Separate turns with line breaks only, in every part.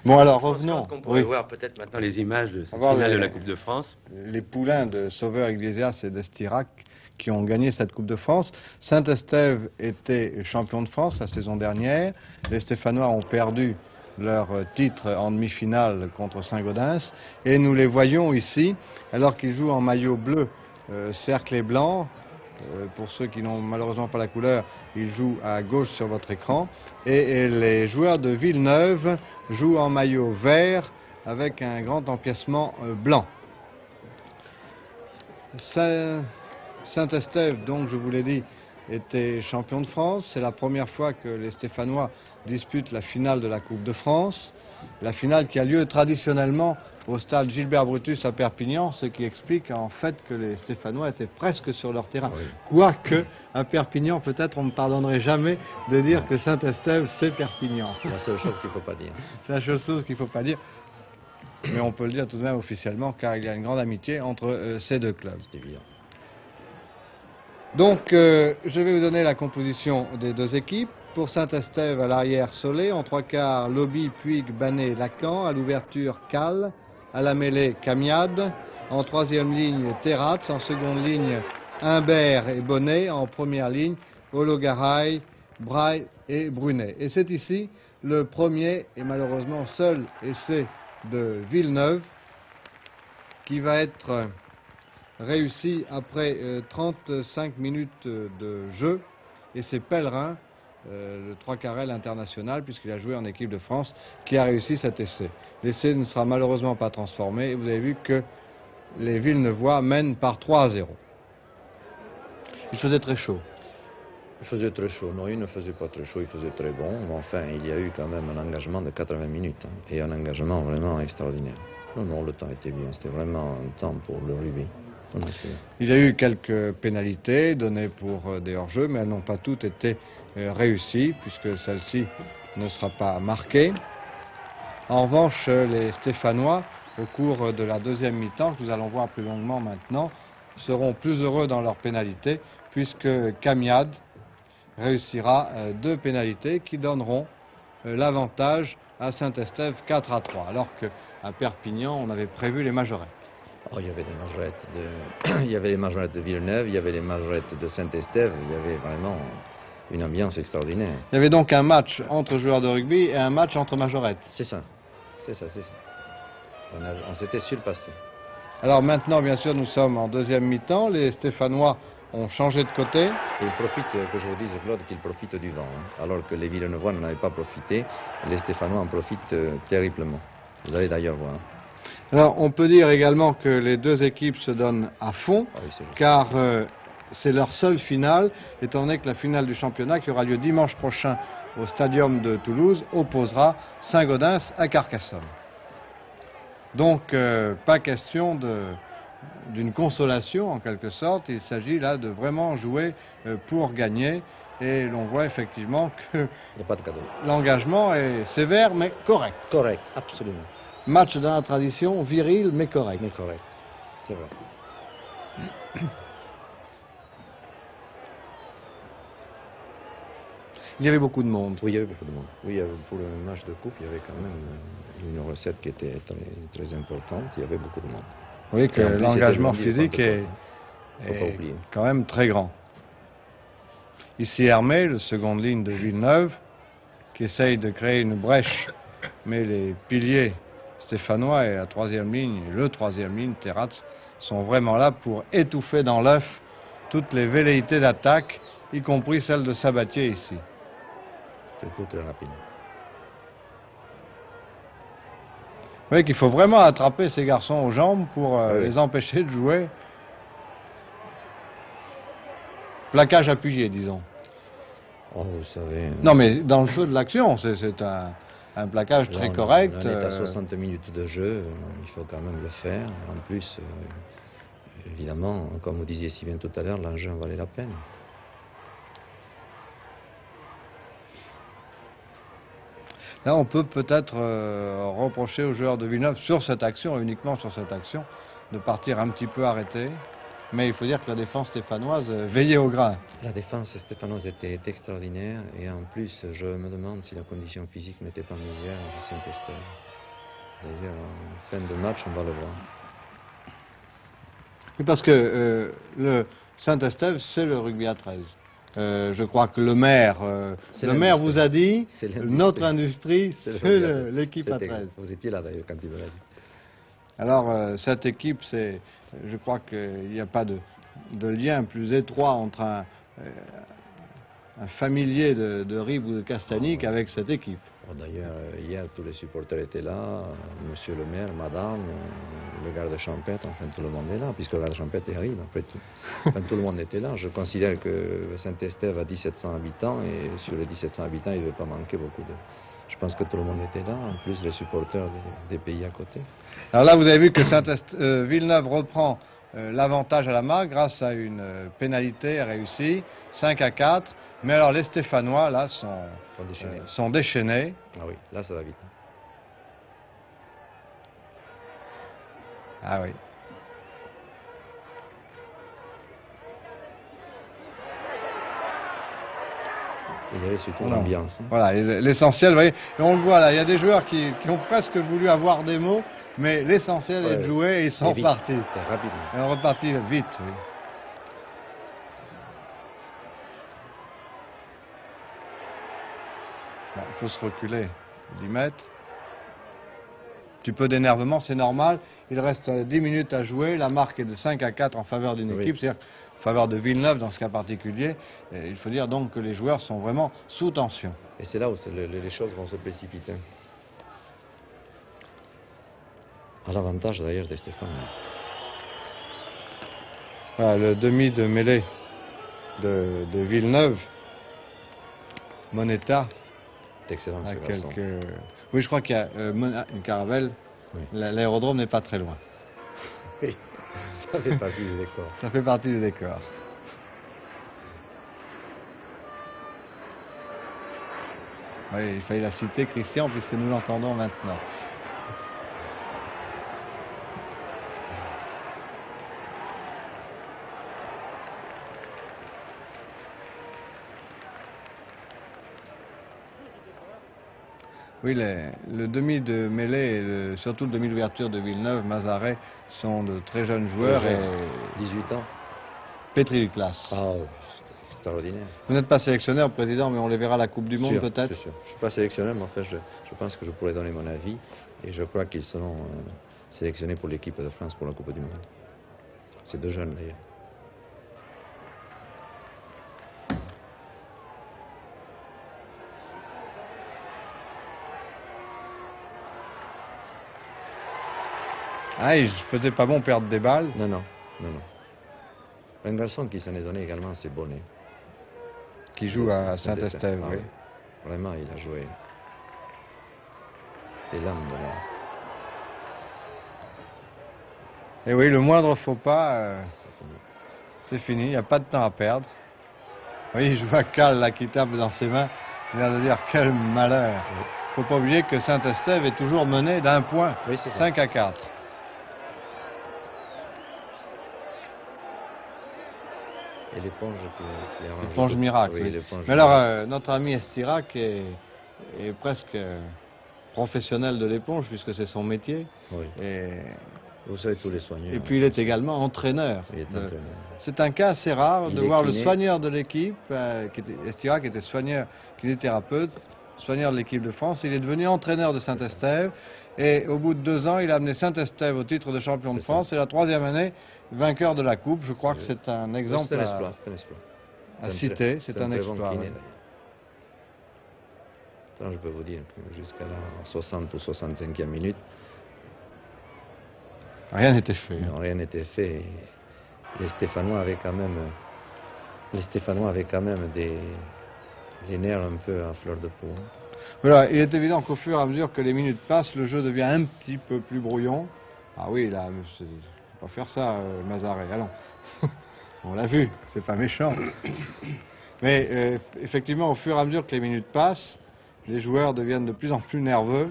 Bon, alors
Je pense
revenons.
qu'on pourrait voir peut-être maintenant les images de cette
Voir
finale
les-
de la Coupe de France.
Les poulains de Sauveur Iglesias et d'Estirac qui ont gagné cette Coupe de France. Saint-Estève était champion de France la saison dernière. Les Stéphanois ont perdu leur titre en demi-finale contre Saint-Gaudens. Et nous les voyons ici, alors qu'ils jouent en maillot bleu, cercle et blanc. Pour ceux qui n'ont malheureusement pas la couleur, ils jouent à gauche sur votre écran. Et les joueurs de Villeneuve jouent en maillot vert avec un grand empiècement blanc. Saint-Estève, donc je vous l'ai dit, était champion de France. C'est la première fois que les Stéphanois disputent la finale de la Coupe de France. La finale qui a lieu traditionnellement au stade Gilbert Brutus à Perpignan, ce qui explique en fait que les Stéphanois étaient presque sur leur terrain.
Oui.
Quoique, à Perpignan, peut-être on ne me pardonnerait jamais de dire que Saint-Estève, c'est Perpignan.
C'est la seule chose qu'il ne faut pas dire.
C'est la seule chose qu'il ne faut pas dire. Mais on peut le dire tout de même officiellement, car il y a une grande amitié entre ces deux clubs.
C'est évident.
Donc, je vais vous donner la composition des deux équipes. Pour Saint-Estève, à l'arrière, Solé. En trois quarts, Lobby, Puig, Banet, Lacan. À l'ouverture, Cal. À la mêlée, Camiade. En troisième ligne, Terratz. En seconde ligne, Humbert et Bonnet. En première ligne, Ologaray, Braille et Brunet. Et c'est ici le premier et malheureusement seul essai de Villeneuve qui va être réussi après 35 minutes de jeu, et c'est Pellerin, le 3 carrel international, puisqu'il a joué en équipe de France, qui a réussi cet essai. L'essai ne sera malheureusement pas transformé, et vous avez vu que les Villeneuvois mènent par 3-0. Il faisait très chaud.
Il faisait très chaud. Non, il ne faisait pas très chaud, il faisait très bon. Mais enfin, il y a eu quand même un engagement de 80 minutes, hein, et un engagement vraiment extraordinaire. Non, non, le temps était bien. C'était vraiment un temps pour le rugby.
Il y a eu quelques pénalités données pour des hors-jeux, mais elles n'ont pas toutes été réussies, puisque celle-ci ne sera pas marquée. En revanche, les Stéphanois, au cours de la deuxième mi-temps, que nous allons voir plus longuement maintenant, seront plus heureux dans leurs pénalités, puisque Camiade réussira deux pénalités qui donneront l'avantage à Saint-Estève 4-3, alors qu'à Perpignan, on avait prévu les majorettes.
Oh, il y avait des majorettes il y avait les majorettes de Villeneuve, il y avait les majorettes de Saint-Estève, il y avait vraiment une ambiance extraordinaire.
Il y avait donc un match entre joueurs de rugby et un match entre majorettes.
C'est ça, c'est ça, c'est ça. On s'était surpassé.
Alors maintenant, bien sûr, nous sommes en deuxième mi-temps, les Stéphanois ont changé de côté.
Et ils profitent, que je vous dise, Claude, qu'ils profitent du vent, hein. Alors que les Villeneuvois n'en avaient pas profité, les Stéphanois en profitent terriblement. Vous allez d'ailleurs voir.
Alors, on peut dire également que les deux équipes se donnent à fond,
Ah oui, c'est juste.
car c'est leur seule finale, étant donné que la finale du championnat, qui aura lieu dimanche prochain au Stadium de Toulouse, opposera Saint-Gaudens à Carcassonne. Donc, pas question d'une consolation, en quelque sorte. Il s'agit là de vraiment jouer pour gagner. Et l'on voit effectivement que
Il n'y a pas de cadeau.
l'engagement est sévère, mais correct.
Correct, absolument.
Match dans la tradition, viril, mais correct.
Mais correct, c'est vrai.
Il y avait beaucoup de monde.
Oui, il y avait beaucoup de monde. Oui, pour le match de coupe, il y avait quand même une recette qui était très, très importante. Il y avait beaucoup de monde.
Vous voyez que
Et en plus,
l'engagement
c'était le
physique
lundi, faut pas
est
oublier.
quand même très grand. Ici Hermé, le seconde ligne de Villeneuve, qui essaye de créer une brèche, mais les piliers stéphanois et la troisième ligne, et le troisième ligne, Terratz, sont vraiment là pour étouffer dans l'œuf toutes les velléités d'attaque, y compris celle de Sabatier ici.
C'était tout très rapide.
Vous voyez qu'il faut vraiment attraper ces garçons aux jambes pour
Oui.
les empêcher de jouer. Plaquage appuyé, disons.
Oh, vous savez...
Non, mais dans le feu de l'action, c'est un plaquage très
là,
correct.
On est à 60 minutes de jeu, il faut quand même le faire. En plus, évidemment, comme vous disiez si bien tout à l'heure, l'enjeu en valait la peine.
Là, on peut peut-être reprocher aux joueurs de Villeneuve sur cette action, uniquement sur cette action, de partir un petit peu arrêté. Mais il faut dire que la défense stéphanoise veillait au grain.
La défense stéphanoise était extraordinaire et en plus, je me demande si la condition physique n'était pas meilleure à Saint-Estève. D'ailleurs, en fin de match, on va le voir.
Oui, parce que le Saint-Estève, c'est le rugby à 13. Je crois que le maire vous a dit, notre industrie, c'est l'équipe à 13.
Vous étiez là d'ailleurs quand il me l'a dit.
Alors, cette équipe, je crois qu'il n'y a pas de lien plus étroit entre un familier de Rives ou de Castagnic avec cette équipe.
D'ailleurs, hier, tous les supporters étaient là, monsieur le maire, madame, le garde champêtre, enfin tout le monde est là, puisque le garde champêtre arrive après tout. Enfin, tout le monde était là. Je considère que Saint-Estève a 1700 habitants et sur les 1700 habitants, il ne veut pas manquer beaucoup de... Je pense que tout le monde était là, en plus les supporters des pays à côté.
Alors là, vous avez vu que Villeneuve reprend l'avantage à la marque grâce à une pénalité réussie, 5-4. Mais alors les Stéphanois, là, sont déchaînés.
Ah oui, là ça va vite.
Ah oui.
Il y avait surtout l'ambiance. Hein.
Voilà, l'essentiel, vous voyez, et on le voit là, il y a des joueurs qui ont presque voulu avoir des mots, mais l'essentiel est de jouer et ils sont repartis.
Rapidement.
Ils sont repartis vite, oui. Bon, il faut se reculer, 10 mètres. Un petit peu d'énervement, c'est normal. Il reste 10 minutes à jouer. La marque est de 5-4 en faveur d'une équipe, c'est-à-dire en faveur de Villeneuve dans ce cas particulier. Et il faut dire donc que les joueurs sont vraiment sous tension.
Et c'est là où les choses vont se précipiter. À l'avantage d'ailleurs de Stéphane.
Voilà, le demi de mêlée de Villeneuve. Moneta.
Excellent ce garçon.
Oui, je crois qu'il y a une caravelle. Oui. L'aérodrome n'est pas très loin.
Oui, ça fait partie du décor.
Ça fait partie du décor. Oui, il fallait la citer, Christian, puisque nous l'entendons maintenant. Oui, le demi de mêlée et surtout le demi d'ouverture de Villeneuve, Mazaret, sont de très jeunes joueurs. Et
18 ans.
Pétri de classe.
Ah, extraordinaire.
Vous n'êtes pas sélectionneur, Président, mais on les verra à la Coupe du Monde peut-être.
Je ne suis pas sélectionneur, mais en fait, je pense que je pourrais donner mon avis. Et je crois qu'ils seront sélectionnés pour l'équipe de France pour la Coupe du Monde. C'est deux jeunes d'ailleurs.
Ah, il faisait pas bon perdre des balles.
Non, non, non, non. Un garçon qui s'en est donné également, c'est Bonnet.
Qui joue à Saint-Estève, oui.
Vraiment, il a joué des lames de l'air.
Et oui, le moindre faux pas, c'est fini, il n'y a pas de temps à perdre. Oui, il joue à Cal, là, qui tape dans ses mains. Il a de dire quel malheur. Il ne faut pas oublier que Saint-Estève est toujours mené d'un point,
oui,
5-4.
Et l'éponge qui arrange.
L'éponge miracle.
Oui,
oui. Mais alors, notre ami Estirac est presque professionnel de l'éponge, puisque c'est son métier.
Oui.
Et
vous savez, tous les soigneurs.
Et puis il est également entraîneur. C'est un cas assez rare de voir le soigneur de l'équipe, Estirac était soigneur, kinésithérapeute, soigneur de l'équipe de France. Il est devenu entraîneur de Saint-Estève. Et au bout de 2 ans, il a amené Saint-Estève au titre de champion de France. Et la 3e année, vainqueur de la Coupe. Je crois que c'est un exemple
c'est un exploit.
À citer. C'est un exploit.
Je peux vous dire que jusqu'à la 60 ou 65e minute,
rien n'était fait.
Non, rien n'était fait. Les Stéphanois avaient quand même les nerfs un peu à fleur de peau.
Voilà, il est évident qu'au fur et à mesure que les minutes passent, le jeu devient un petit peu plus brouillon. Ah oui, là, il ne faut pas faire ça, Mazaret. Allons. On l'a vu, c'est pas méchant. Mais effectivement, au fur et à mesure que les minutes passent, les joueurs deviennent de plus en plus nerveux.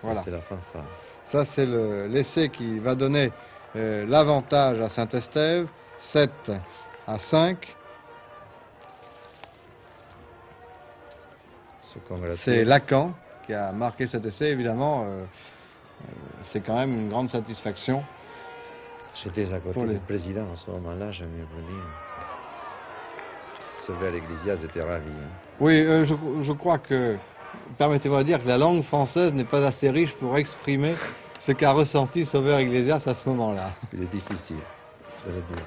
Voilà.
C'est la fanfare.
Ça, c'est l'essai qui va donner l'avantage à Saint-Estève, 7-5. C'est Lacan qui a marqué cet essai, évidemment, c'est quand même une grande satisfaction.
J'étais à côté du président à ce moment-là, j'aime mieux vous dire. Sauveur Iglesias était ravi.
Oui, je crois que, permettez-moi de dire que la langue française n'est pas assez riche pour exprimer ce qu'a ressenti Sauveur Iglesias à ce moment-là.
Il est difficile, je le dis.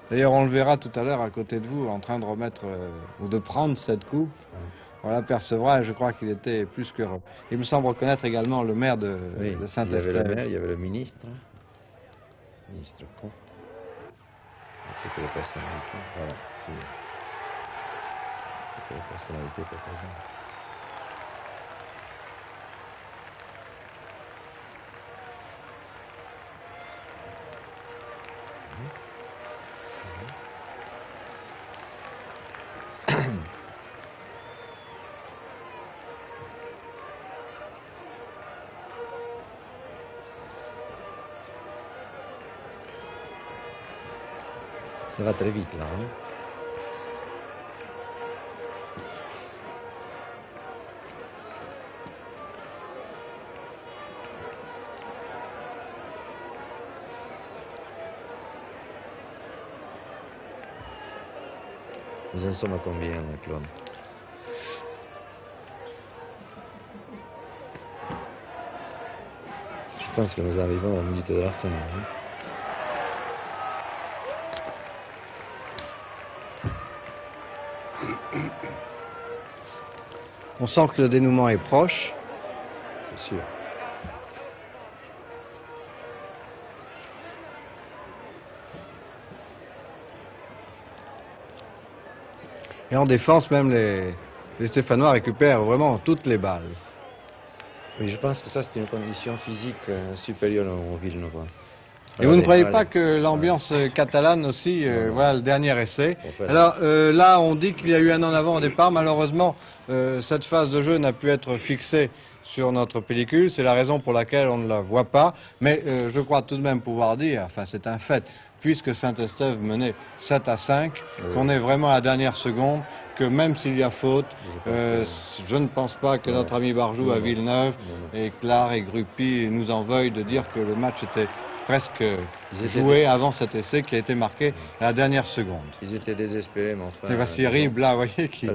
D'ailleurs, on le verra tout à l'heure à côté de vous, en train de remettre ou de prendre cette coupe. On l'apercevra et je crois qu'il était plus qu'heureux. Il me semble reconnaître également le maire de Saint-Estève.
Il y avait le maire, il y avait le ministre. Ministre Comte. Toutes les personnalités. Voilà. Toutes les personnalités présentes. Ça va très vite là. Hein? Nous en sommes à combien, Claude? Je pense que nous arrivons à la minute de la fin. Hein?
On sent que le dénouement est proche.
C'est sûr.
Et en défense, même les Stéphanois récupèrent vraiment toutes les balles.
Oui, je pense que ça, c'est une condition physique supérieure aux Villeneuvois.
Et vous ne croyez pas que l'ambiance catalane aussi, voilà le dernier essai. Alors là, on dit qu'il y a eu un en avant au départ. Malheureusement, cette phase de jeu n'a pu être fixée sur notre pellicule. C'est la raison pour laquelle on ne la voit pas. Mais je crois tout de même pouvoir dire, enfin c'est un fait, puisque Saint-Estève menait 7-5, qu'on est vraiment à la dernière seconde, que même s'il y a faute, je ne pense pas que notre ami Barjou à Villeneuve et Clar et Grupi nous en veuillent de dire que le match était presque joué avant cet essai qui a été marqué à la dernière seconde.
Ils étaient désespérés, mais enfin...
C'est Vassili Bla, vous voyez, qui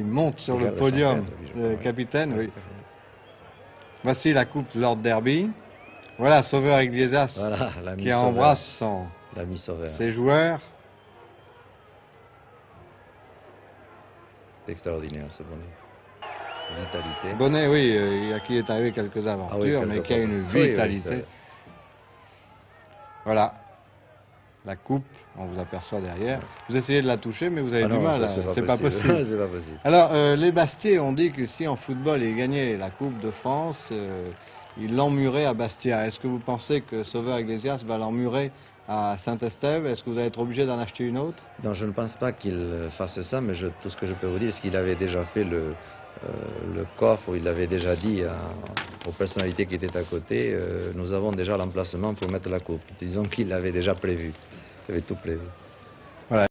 monte sur le podium, le capitaine, oui. Voici la coupe Lord Derby. Voilà, Sauveur Iglesias qui embrasse ses joueurs.
C'est extraordinaire, ce bonnet. Vitalité.
Bonnet, oui, à qui est arrivé quelques aventures, mais qui a une vitalité. Voilà, la coupe, on vous aperçoit derrière. Vous essayez de la toucher, mais vous avez du mal, c'est pas possible.
C'est pas possible.
Alors, les Bastiais ont dit que si en football ils gagnaient la Coupe de France, ils l'emmuraient à Bastia. Est-ce que vous pensez que Sauveur Iglesias va l'emmurer à Saint-Estève? Est-ce que vous allez être obligé d'en acheter une autre?
Non, je ne pense pas qu'il fasse ça, mais tout ce que je peux vous dire, c'est qu'il avait déjà fait le coffre, où il avait déjà dit aux personnalités qui étaient à côté, nous avons déjà l'emplacement pour mettre la coupe. Disons qu'il avait déjà prévu, il avait tout prévu.
Voilà.